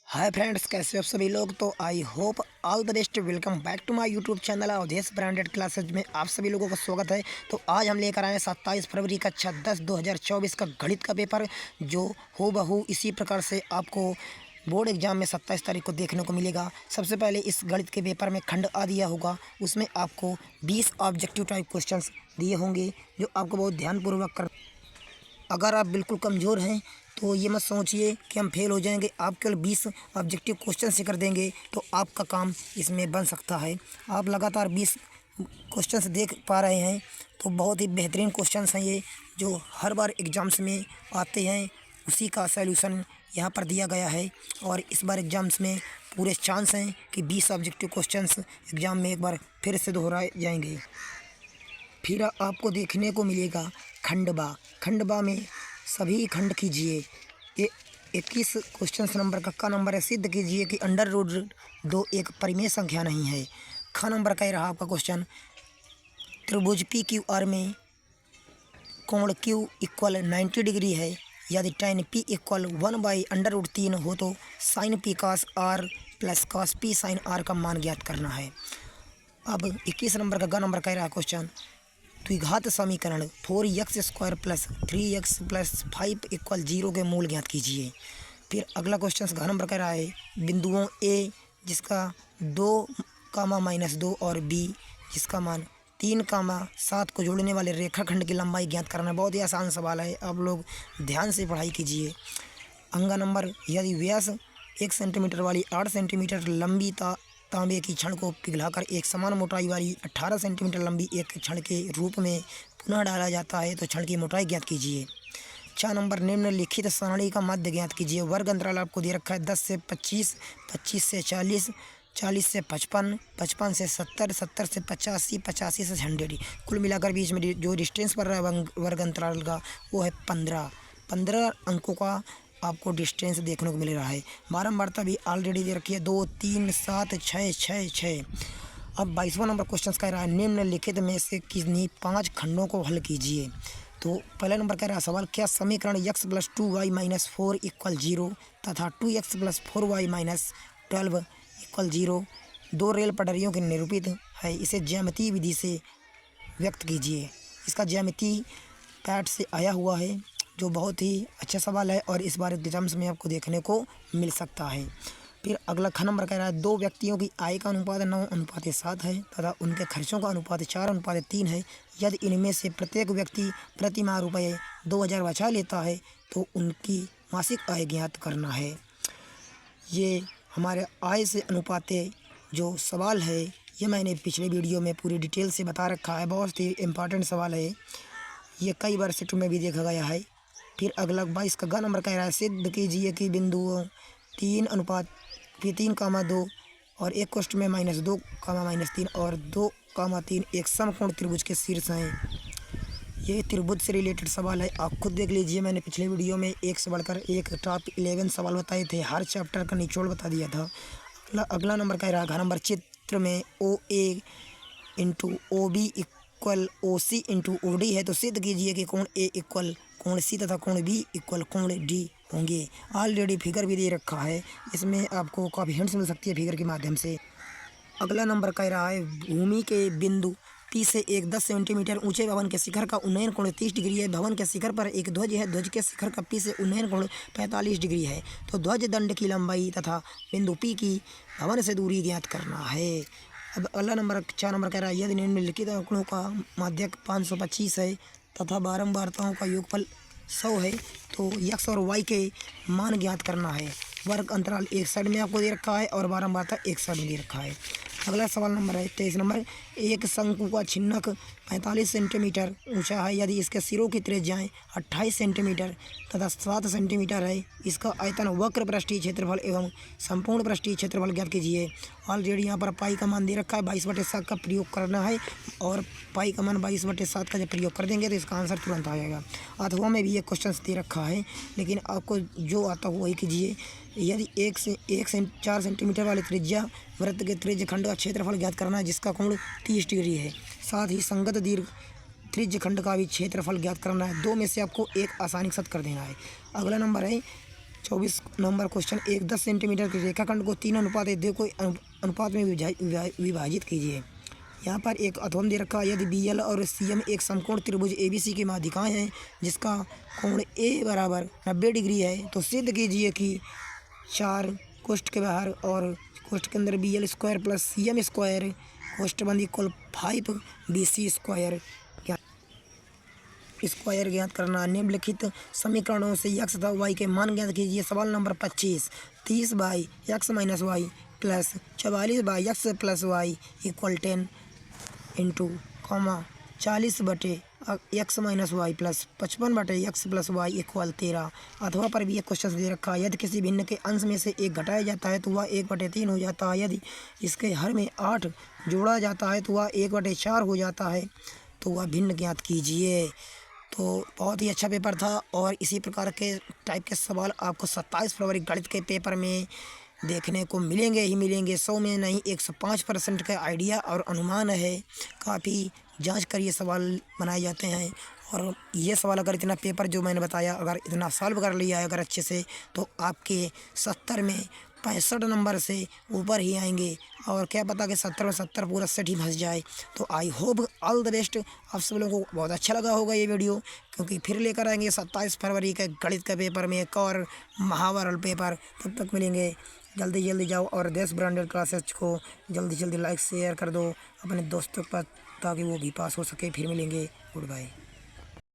Hi friends, कैसे हो आप सभी लोग। तो I hope all the best. Welcome back to my YouTube channel Avdhesh branded classes में आप सभी लोगों का स्वागत है। तो आज हम लेकर आए हैं 27 फरवरी का 6/10/2024 का गणित का पेपर, जो हूबहू इसी प्रकार से आपको बोर्ड एग्जाम में 27 तारीख को देखने को मिलेगा। सबसे पहले इस गणित के पेपर में खंड आ दिया होगा, उसमें आपको 20 ऑब्जेक्टिव टाइप क्वेश्चंस दिए होंगे जो आपको बहुत ध्यानपूर्वक कर। अगर आप बिल्कुल कमज़ोर हैं तो ये मत सोचिए कि हम फेल हो जाएंगे। आप केवल 20 ऑब्जेक्टिव क्वेश्चन से कर देंगे तो आपका काम इसमें बन सकता है। आप लगातार 20 क्वेश्चंस देख पा रहे हैं तो बहुत ही बेहतरीन क्वेश्चंस हैं ये, जो हर बार एग्ज़ाम्स में आते हैं। उसी का सॉल्यूशन यहाँ पर दिया गया है और इस बार एग्ज़ाम्स में पूरे चांस हैं कि 20 ऑब्जेक्टिव क्वेश्चंस एग्ज़ाम में एक बार फिर से दोहराए जाएंगे। फिर आपको देखने को मिलेगा खंडवा। खंडवा में सभी खंड कीजिए। ये 21 क्वेश्चन नंबर का नंबर है, सिद्ध कीजिए कि अंडर रूट 2 एक परिमेय संख्या नहीं है। ख नंबर का रहा आपका क्वेश्चन, त्रिभुज पी क्यू आर में कोण क्यू इक्वल 90 डिग्री है। यदि tan p इक्वल 1/√3 हो तो sin p cos r plus cos p sin r का मान ज्ञात करना है। अब 21 नंबर का ग नंबर का रहा क्वेश्चन, द्विघात समीकरण 4x² plus 3x plus 5 equal 0 के मूल ज्ञात कीजिए। फिर अगला क्वेश्चन घ नंबर का रहा है, बिंदुओं ए जिसका 2, -2 और बी जिसका मान 3, 7 को जोड़ने वाले रेखाखंड की लंबाई ज्ञात करना। बहुत ही आसान सवाल है, आप लोग ध्यान से पढ़ाई कीजिए। अंगा नंबर, यदि व्यास 1 सेंटीमीटर वाली 8 सेंटीमीटर लंबी तांबे की छड़ को पिघलाकर एक समान मोटाई वाली 18 सेंटीमीटर लंबी एक छड़ के रूप में पुनः डाला जाता है तो छड़ की मोटाई ज्ञात कीजिए। 4 नंबर, निम्नलिखित सारणी का माध्य ज्ञात कीजिए। वर्ग अंतराल आपको दे रखा है 10 से 25, 25 से 40, 40 से 55, 55 से 70, 70 से 85, 85 से 100। कुल मिलाकर बीच में जो डिस्टेंस पड़ रहा है वर्ग अंतराल का वो है 15 अंकों का आपको डिस्टेंस देखने को मिल रहा है। बारंबारता भी ऑलरेडी दे रखी है 2, 3, 7, 6, 6, 6। अब 22वां नंबर क्वेश्चन कह रहा है, निम्नलिखित में से किन्हीं 5 खंडों को हल कीजिए। तो पहला नंबर कह रहा है सवाल, क्या समीकरण x + 2y - 4 = 0 तथा 2x + 4y - 12 = 0 दो रेल पटरियों के निरूपित है, इसे ज्यामितीय विधि से व्यक्त कीजिए। इसका ज्यामिति पैट से आया हुआ है, जो बहुत ही अच्छा सवाल है और इस बार एग्जाम्स में आपको देखने को मिल सकता है। फिर अगला ख नंबर कह रहा है, 2 व्यक्तियों की आय का अनुपात 9:7 है तथा उनके खर्चों का अनुपात 4:3 है। यदि इनमें से प्रत्येक व्यक्ति प्रति माह रुपये 2000 बचा लेता है तो उनकी मासिक आय ज्ञात करना है। ये हमारे आय से अनुपाते जो सवाल है ये मैंने पिछले वीडियो में पूरी डिटेल से बता रखा है। बहुत ही इम्पॉर्टेंट सवाल है ये, कई बार सेट में भी देखा गया है। फिर अगला 22 का ग नंबर कह रहा है, सिद्ध कीजिए कि बिंदुओं 3:2 और एक कोष्ठ में -2, -3 और 2, 3 एक समकोण त्रिभुज के शीर्ष हैं। ये त्रिभुज से रिलेटेड सवाल है, आप खुद देख लीजिए। मैंने पिछले वीडियो में एक से बढ़कर एक टॉप 11 सवाल बताए थे, हर चैप्टर का निचोड़ बता दिया था। अगला नंबर कह रहा है, घ नंबर, चित्र में OA × OB equal OC × OD है तो सिद्ध कीजिए कि कोण A इक्वल कोण C तथा कोण B इक्वल कोण D होंगे। ऑलरेडी फिगर भी दे रखा है, इसमें आपको काफ़ी हिंट्स मिल सकती है फिगर के माध्यम से। अगला नंबर कह रहा है, भूमि के बिंदु P से एक 10 सेंटीमीटर ऊंचे भवन के शिखर का उन्नयन कोण 30 डिग्री है। भवन के शिखर पर एक ध्वज है, ध्वज के शिखर का P से उन्नयन कोण 45 डिग्री है। तो ध्वज दंड की लंबाई तथा बिंदु P की भवन से दूरी ज्ञात करना है। अब अगला नंबर 4 नंबर कह रहा है, यदि निम्नलिखित आंकड़ों का माध्यक 525 है तथा बारंबारताओं का योगफल 100 है तो x और y के मान ज्ञात करना है। वर्ग अंतराल एक साइड में आपको दे रखा है और बारंबारता एक साइड में दे रखा है। अगला सवाल नंबर है 23 नंबर, एक शंकु का छिन्नक 45 सेंटीमीटर ऊंचा है। यदि इसके सिरों की त्रिज्याएं 28 सेंटीमीटर तथा 7 सेंटीमीटर है, इसका आयतन, वक्र पृष्ठीय क्षेत्रफल एवं संपूर्ण पृष्ठीय क्षेत्रफल ज्ञात कीजिए। ऑलरेडी यहाँ पर पाई का मान दे रखा है, 22/7 का प्रयोग करना है और पाई का मान 22/7 का जब प्रयोग कर देंगे तो इसका आंसर तुरंत आ जाएगा। अथवा में भी एक क्वेश्चन दे रखा है, लेकिन आपको जो आता हो वही कीजिए। यदि 4 सेंटीमीटर वाली त्रिज्या वृत्त के त्रिज्य खंड का क्षेत्रफल ज्ञात करना है जिसका कोण 30 डिग्री है। साथ ही संगत दीर्घ त्रिज्य खंड का भी क्षेत्रफल ज्ञात करना है। 2 में से आपको एक आसानी के साथ कर देना है। अगला नंबर है 24 नंबर क्वेश्चन, एक 10 सेंटीमीटर के रेखाखंड को 3 अनुपात दे कोई अनुपात में विभाजित कीजिए। यहाँ पर एक अथवन दे रखा है, यदि BL और CM एक समकोण त्रिभुज ABC के माध्यिकाएँ हैं जिसका कोण A बराबर 90 डिग्री है, तो सिद्ध कीजिए कि 4 कोष्ठ के बाहर और कोष्ठ के अंदर BL square plus CM square कोष्ठ बंद इक्वल 5 BC स्क्वायर ज्ञात करना। निम्नलिखित समीकरणों से x तथा y के मान ज्ञात कीजिए। सवाल नंबर 25, 30 by x minus y plus 44 by x plus y equal 10 into 40 बटे x माइनस वाई प्लस 55 बटे x प्लस वाई इक्वल 13। अथवा पर भी एक क्वेश्चन दे रखा है, यदि किसी भिन्न के अंश में से 1 घटाया जाता है तो वह 1/3 हो जाता है। यदि इसके हर में 8 जोड़ा जाता है तो वह 1/4 हो जाता है। तो वह भिन्न ज्ञात कीजिए। तो बहुत ही अच्छा पेपर था और इसी प्रकार के टाइप के सवाल आपको 27 फरवरी गणित के पेपर में देखने को मिलेंगे ही मिलेंगे। 100 में नहीं 105% का आइडिया और अनुमान है। काफ़ी जांच कर ये सवाल बनाए जाते हैं और ये सवाल अगर इतना पेपर जो मैंने बताया अगर इतना सॉल्व कर लिया है अगर अच्छे से, तो आपके 70 में 65 नंबर से ऊपर ही आएंगे। और क्या पता कि 70 में 70 पूरा सेट ही फंस जाए। तो I hope all the best. आप सब लोगों को बहुत अच्छा लगा होगा ये वीडियो, क्योंकि फिर लेकर आएंगे 27 फरवरी के गणित के पेपर में एक और महाभारत पेपर। तब तक मिलेंगे। जल्दी जल्दी जाओ और देश ब्रांडेड क्लासेस को जल्दी जल्दी लाइक शेयर कर दो अपने दोस्तों पर, ताकि वो भी पास हो सके। फिर मिलेंगे। Good bye.